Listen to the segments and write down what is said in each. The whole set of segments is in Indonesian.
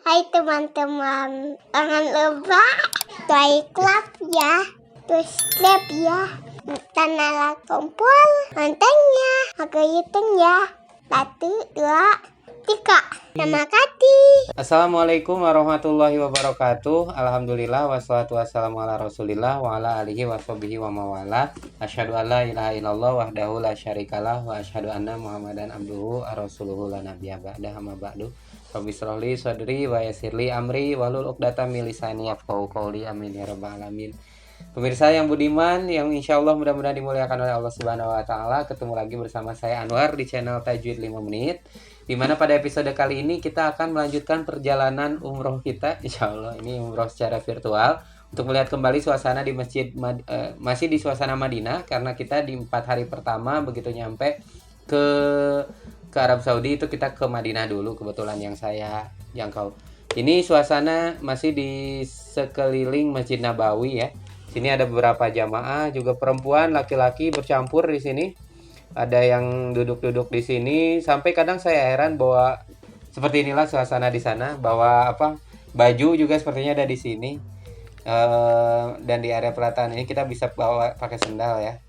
Hai teman-teman, jangan lupa like ya, terus subscribe ya, channel kumpul mantannya, agak hitung ya, 1, 2, 3. Terima kasih. Assalamualaikum warahmatullahi wabarakatuh. Alhamdulillah wassalatu wassalamu ala rasulillah wa ala alihi washabihi wa mawala. Asyhadu an la ilaha illallah wahdahu la syarikalah wa asyhadu anna muhammadan abduhu ar-rasuluhu la nabiyya ba'da amma ba'du. Rabbi shrahli sadri wa yassirli amri wahlul 'uqdatam min lisani yafqahu qawli. Amin ya rabbal alamin. Pemirsa yang budiman, yang insya Allah mudah-mudahan dimuliakan oleh Allah Subhanahu wa Ta'ala, ketemu lagi bersama saya Anwar di channel Tajwid 5 Menit. Dimana pada episode kali ini kita akan melanjutkan perjalanan umroh kita, insya Allah ini umroh secara virtual, untuk melihat kembali suasana di masih di suasana Madinah, karena kita di 4 hari pertama begitu nyampe ke Arab Saudi itu kita ke Madinah dulu, kebetulan yang saya jangkau. Ini suasana masih di sekeliling Masjid Nabawi ya. Sini ada beberapa jamaah, juga perempuan, laki-laki bercampur di sini. Ada yang duduk-duduk di sini, sampai kadang saya heran bahwa seperti inilah suasana di sana, bahwa baju juga sepertinya ada di sini. Dan di area pelatahan ini kita bisa bawa pakai sendal ya.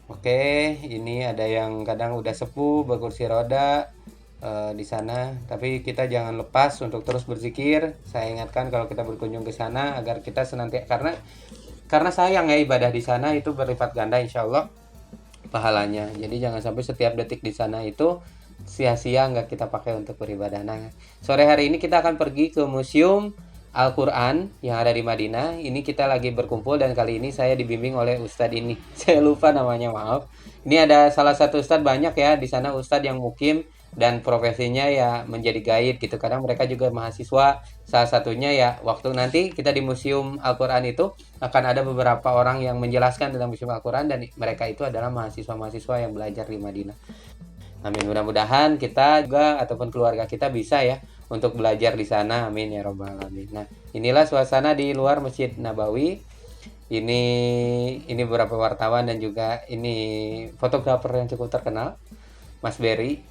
Oke, ini ada yang kadang udah sepuh berkursi roda di sana, tapi kita jangan lepas untuk terus berzikir. Saya ingatkan kalau kita berkunjung ke sana agar kita senantiasa, karena sayang ya, ibadah di sana itu berlipat ganda insya Allah pahalanya. Jadi jangan sampai setiap detik di sana itu sia-sia nggak kita pakai untuk beribadah. Nah, sore hari ini kita akan pergi ke Museum Al-Quran yang ada di Madinah. Ini kita lagi berkumpul dan kali ini saya dibimbing oleh Ustadz ini. Saya lupa namanya, maaf. Ini ada salah satu Ustadz, banyak ya di sana Ustadz yang mukim dan profesinya ya menjadi guide gitu. Kadang mereka juga mahasiswa. Salah satunya ya waktu nanti kita di Museum Al-Quran itu akan ada beberapa orang yang menjelaskan tentang Museum Al-Quran, dan mereka itu adalah mahasiswa-mahasiswa yang belajar di Madinah. Amin, mudah-mudahan kita juga ataupun keluarga kita bisa ya untuk belajar di sana. Amin ya robbal alamin. Nah, inilah suasana di luar Masjid Nabawi. Ini beberapa wartawan dan juga ini fotografer yang cukup terkenal, Mas Berry,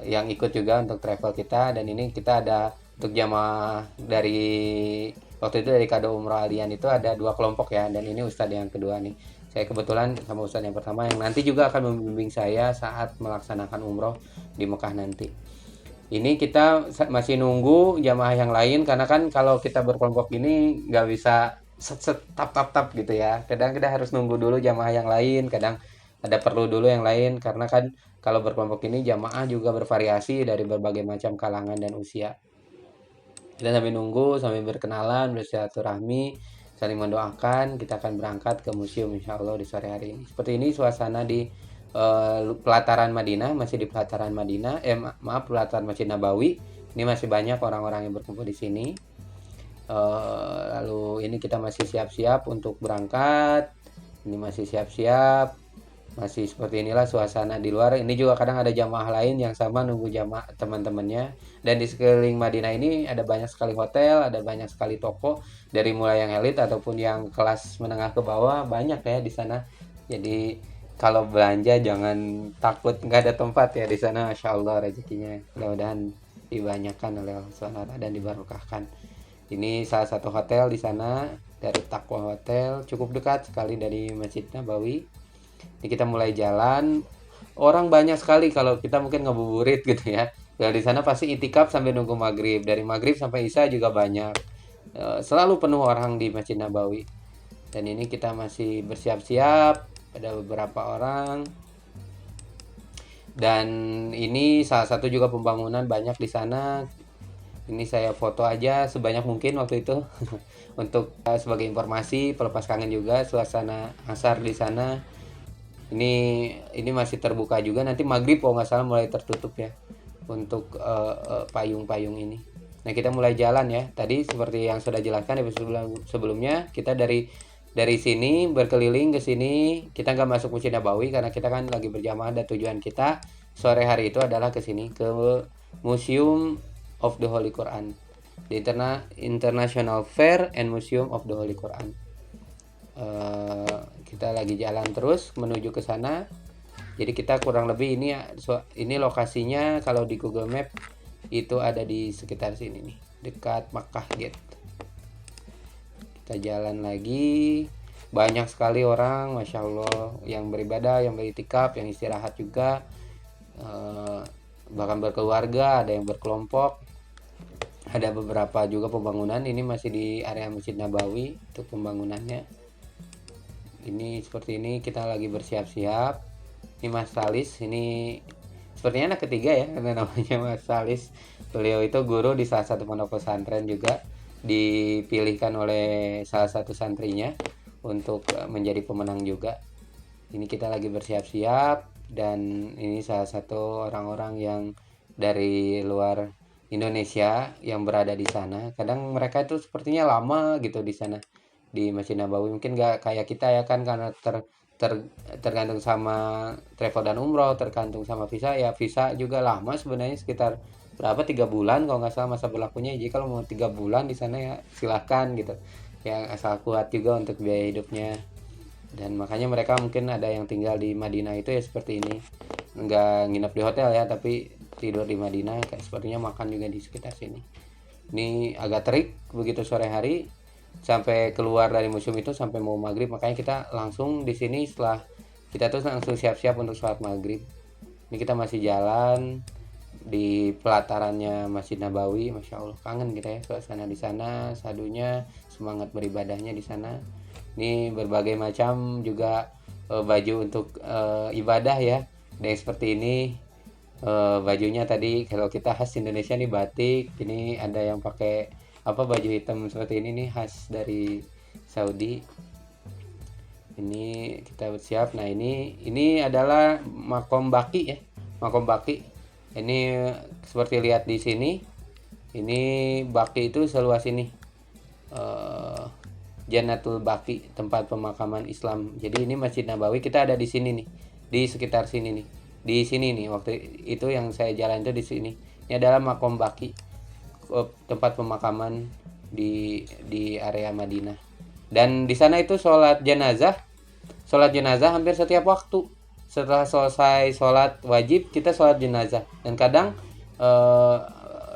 yang ikut juga untuk travel kita. Dan ini kita ada untuk jamaah dari waktu itu dari Kado Umroh Alian itu ada 2 kelompok ya, dan ini Ustadz yang kedua nih. Saya kebetulan sama Ustadz yang pertama yang nanti juga akan membimbing saya saat melaksanakan umroh di Mekah nanti. Ini kita masih nunggu jamaah yang lain, karena kan kalau kita berkelompok ini nggak bisa set tap gitu ya. Kadang kita harus nunggu dulu jamaah yang lain, kadang ada perlu dulu yang lain, karena kan kalau berkelompok ini jamaah juga bervariasi dari berbagai macam kalangan dan usia. Kita sambil nunggu, sambil berkenalan, bersilaturahmi, saling mendoakan. Kita akan berangkat ke museum insya Allah di sore hari ini. Seperti ini suasana di pelataran Madinah, masih di pelataran Madinah, pelataran Masjid Nabawi. Ini masih banyak orang-orang yang berkumpul di sini. Lalu ini kita masih siap-siap untuk berangkat. Ini masih siap-siap. Masih seperti inilah suasana di luar. Ini juga kadang ada jamaah lain yang sama nunggu jamaah teman-temannya. Dan di sekeliling Madinah ini ada banyak sekali hotel, ada banyak sekali toko, dari mulai yang elit ataupun yang kelas menengah ke bawah, banyak ya di sana. Jadi kalau belanja jangan takut nggak ada tempat ya di sana. Masya Allah rezekinya mudah-mudahan dibanyakan oleh Allah SWT dan dibarokahkan. Ini salah satu hotel di sana, dari Taqwa Hotel, cukup dekat sekali dari Masjid Nabawi. Ini kita mulai jalan, orang banyak sekali. Kalau kita mungkin ngabuburit gitu ya, di sana pasti itikaf sampai nunggu maghrib, dari maghrib sampai isya juga banyak. Selalu penuh orang di Masjid Nabawi. Dan ini kita masih bersiap-siap, ada beberapa orang. Dan ini salah satu juga pembangunan banyak di sana. Ini saya foto aja sebanyak mungkin waktu itu untuk sebagai informasi, pelepas kangen juga suasana asar di sana. Ini masih terbuka juga, nanti maghrib kalau nggak salah mulai tertutup ya untuk payung-payung ini. Nah, kita mulai jalan ya. Tadi seperti yang sudah jelaskan sebelumnya, kita dari sini berkeliling ke sini. Kita nggak masuk Masjid Nabawi karena kita kan lagi berjamaah, dan tujuan kita sore hari itu adalah ke sini, ke Museum of the Holy Quran, the International Fair and Museum of the Holy Quran. Kita lagi jalan terus menuju ke sana. Jadi kita kurang lebih ini lokasinya kalau di Google Map itu ada di sekitar sini nih, dekat Makkah Gate. Kita jalan lagi, banyak sekali orang, Masya Allah, yang beribadah, yang beriktikaf, yang istirahat juga, bahkan berkeluarga, ada yang berkelompok. Ada beberapa juga pembangunan. Ini masih di area Masjid Nabawi untuk pembangunannya. Ini seperti ini, kita lagi bersiap-siap. Ini Mas Salis, ini sepertinya anak ketiga ya, karena namanya Mas Salis. Beliau itu guru di salah satu pondok pesantren juga, dipilihkan oleh salah satu santrinya untuk menjadi pemenang juga. Ini kita lagi bersiap-siap, dan ini salah satu orang-orang yang dari luar Indonesia yang berada di sana. Kadang mereka itu sepertinya lama gitu di sana di Masjid Nabawi. Mungkin nggak kayak kita ya kan, karena tergantung sama travel dan umroh, tergantung sama visa. Ya visa juga lama sebenarnya, sekitar berapa, 3 bulan kalau nggak salah masa berlakunya. Jadi kalau mau 3 bulan di sana ya silahkan gitu ya, asal kuat juga untuk biaya hidupnya. Dan makanya mereka mungkin ada yang tinggal di Madinah itu ya seperti ini, nggak nginep di hotel ya, tapi tidur di Madinah, kayak sepertinya makan juga di sekitar sini. Ini agak terik begitu sore hari, sampai keluar dari museum itu sampai mau maghrib, makanya kita langsung di sini, setelah kita tuh langsung siap-siap untuk sholat maghrib. Ini kita masih jalan di pelatarannya Masjid Nabawi. Masya Allah, kangen kita ya suasana di sana, sadunya, semangat beribadahnya di sana. Ini berbagai macam juga baju untuk ibadah ya, dan seperti ini. Bajunya tadi kalau kita khas Indonesia nih batik, ini ada yang pakai apa, baju hitam seperti ini nih khas dari Saudi. Ini kita bersiap. Nah ini adalah makom baki ya, makom baki. Ini seperti lihat di sini, ini baki itu seluas ini, Jannatul Baki, tempat pemakaman Islam. Jadi ini Masjid Nabawi, kita ada di sini nih, di sekitar sini nih. Di sini nih, waktu itu yang saya jalan itu di sini. Ini adalah makom baki, tempat pemakaman di area Madinah. Dan di sana itu sholat jenazah hampir setiap waktu. Setelah selesai sholat wajib, kita sholat jenazah. Dan kadang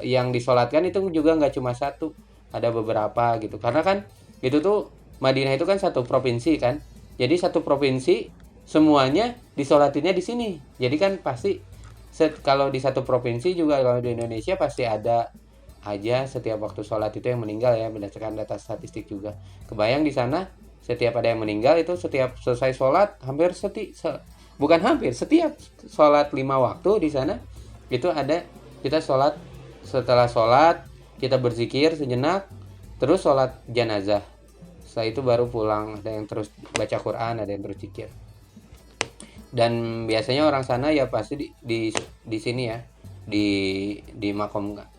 yang disolatkan itu juga nggak cuma satu, ada beberapa gitu. Karena kan itu tuh Madinah itu kan satu provinsi kan. Jadi satu provinsi semuanya disolatinnya di sini. Jadi kan pasti kalau di satu provinsi juga, kalau di Indonesia pasti ada aja setiap waktu sholat itu yang meninggal ya, berdasarkan data statistik juga. Kebayang di sana setiap ada yang meninggal itu, setiap selesai sholat setiap sholat 5 waktu di sana itu ada, kita sholat, setelah sholat kita berzikir sejenak, terus sholat jenazah. Setelah itu baru pulang, ada yang terus baca Quran, ada yang terus zikir. Dan biasanya orang sana ya pasti di sini ya,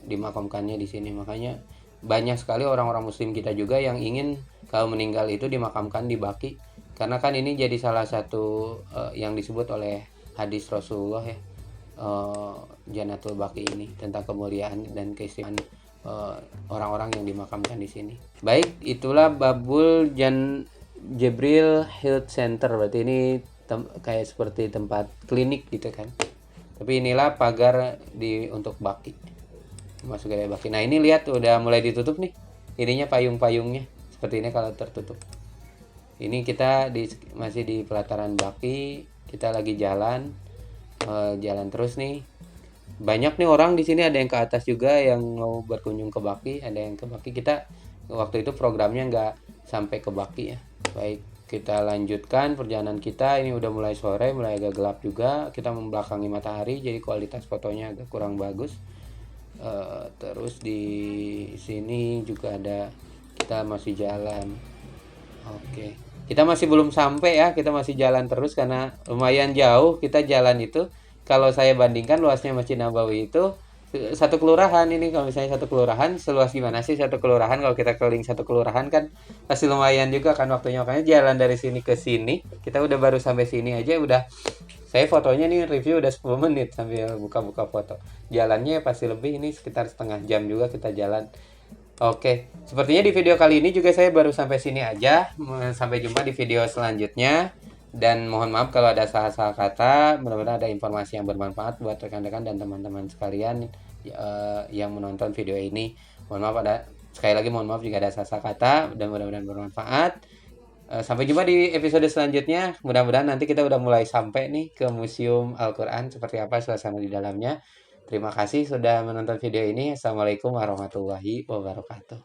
dimakamkannya di sini. Makanya banyak sekali orang-orang muslim kita juga yang ingin kalau meninggal itu dimakamkan di Baki, karena kan ini jadi salah satu yang disebut oleh hadis Rasulullah ya, Jannatul Baki ini, tentang kemuliaan dan keistimewaan orang-orang yang dimakamkan di sini. Baik, itulah Babul Jibril Health Center. Berarti ini kayak seperti tempat klinik gitu kan. Tapi inilah pagar untuk Baki, masuk ke Baki. Nah ini lihat udah mulai ditutup nih, ininya payung-payungnya seperti ini kalau tertutup. Ini kita masih di pelataran Baki, kita lagi jalan terus nih. Banyak nih orang di sini, ada yang ke atas juga yang mau berkunjung ke Baki, ada yang ke Baki. Kita waktu itu programnya nggak sampai ke Baki ya. Baik, kita lanjutkan perjalanan kita. Ini udah mulai sore, mulai agak gelap juga. Kita membelakangi matahari, jadi kualitas fotonya agak kurang bagus. Terus di sini juga ada, kita masih jalan. Oke, kita masih belum sampai ya, kita masih jalan terus karena lumayan jauh kita jalan itu. Kalau saya bandingkan luasnya Masjid Nabawi itu satu kelurahan. Ini kalau misalnya satu kelurahan, seluas gimana sih satu kelurahan? Kalau kita keliling satu kelurahan kan pasti lumayan juga kan waktunya. Makanya jalan dari sini ke sini, kita udah baru sampai sini aja udah, saya fotonya nih review udah 10 menit sambil buka-buka foto. Jalannya pasti lebih, ini sekitar setengah jam juga kita jalan. Oke, sepertinya di video kali ini juga saya baru sampai sini aja. Sampai jumpa di video selanjutnya. Dan mohon maaf kalau ada salah-salah kata. Mudah-mudahan ada informasi yang bermanfaat buat rekan-rekan dan teman-teman sekalian yang menonton video ini. Sekali lagi mohon maaf jika ada salah kata, dan mudah-mudahan bermanfaat. Sampai jumpa di episode selanjutnya. Mudah-mudahan nanti kita udah mulai sampai nih ke Museum Al-Quran, seperti apa suasana di dalamnya. Terima kasih sudah menonton video ini. Assalamualaikum warahmatullahi wabarakatuh.